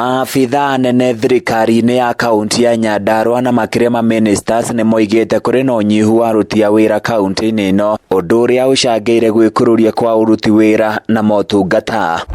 Maabitha nene thirikari-inĩ ya kaunti ya Nyandarua na makĩria ma ministers nĩ moigĩte kũrĩ na ũnyihu wa aruti a wĩra kaunti-inĩ ĩno, ũndũ ũrĩa ũcangĩire gwĩkururia kwa uruti wĩra na motungata.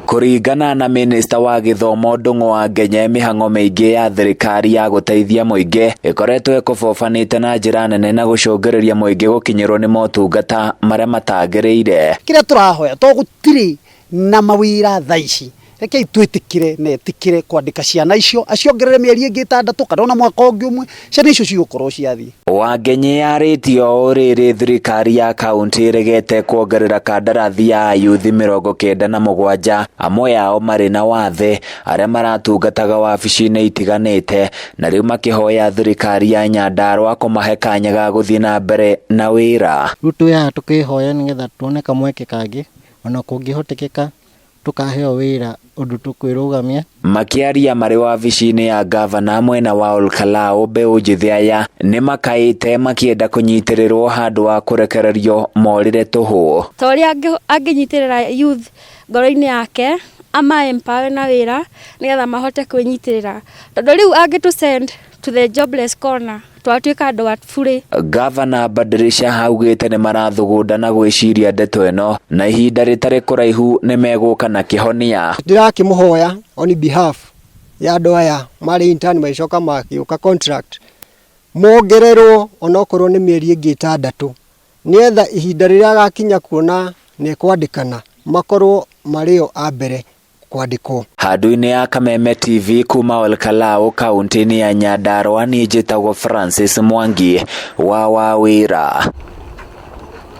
Kũringana na minista wa gĩthomo Ndung'u wa Ngenya, mĩhang'o mĩingĩ ya thirikari ya gũteithia mũingĩ ĩkoretwo ĩkũbobanĩte na njĩra nene na gũcũngĩrĩria mũingĩ gũkinyĩrwo nĩ motungata marĩa matagĩrĩire. Kĩrĩa tũrahoya to gũtirĩ na mawĩra thaa ici, rekei twĩtĩkĩre na etikĩre kwandĩka ciana icio aciongerere mĩeri ĩngĩ 6 kana ona mwaka ũngĩ ũmwe ciana icio cigũkorwo ciathiĩ. Wangenya yarĩtie o rĩrĩ thirikari ya kaunti ĩregete kuongerera kandarathi ya ayuthi 97, amwe yao marĩ na wathe arĩa maratungataga wabici-inĩ itiganĩte, na rĩu makĩhoya thirikari ya Nyandarua kũmahe kanya ga gũthiĩ na mbere na wĩra. Rĩu tũyaga tũkĩhoya nĩgetha tuone kamweke kangĩ ona kũngĩhotekeka tukaheo wĩra ũndũ tũkwĩrũgamia. Makĩaria marĩ wabici-inĩ ya gavana mwena wa Olkalau, mbeũ njĩthĩ aya nĩ makaĩte makĩenda kũnyitĩrĩrwo handũ wa kũrekererio morĩre tũhũ. Ta ũrĩa angĩnyitĩrĩra youth ngoro-inĩ yake ama empower na wĩra nĩgetha mahote kwĩnyitĩrĩra, tondũ rĩu angĩtũ send to the jobless corner twatuĩka andũ a bure. Gavana Badirisha haugĩte nĩ marathugunda na gwĩciria ndeto ĩno na ihinda rĩtarĩ kũraihu nĩ megũka na kĩhonia. Ndĩrakĩmũhoya on behalf ya andũ aya marĩ intern macoka magĩũka contract mongererwo onokorwo nĩ mĩeri ĩngĩ 6 nĩgetha ihinda rĩrĩa agakinya kuona nĩ kwandĩkana makorwo marĩo a mbere kwandĩkwo. Handũ-inĩ ya Kameme TV kuma Olkalau kaunti-inĩ ya Nyandarua, niĩ njĩtagwo Francis Mwangi wa Wawĩra.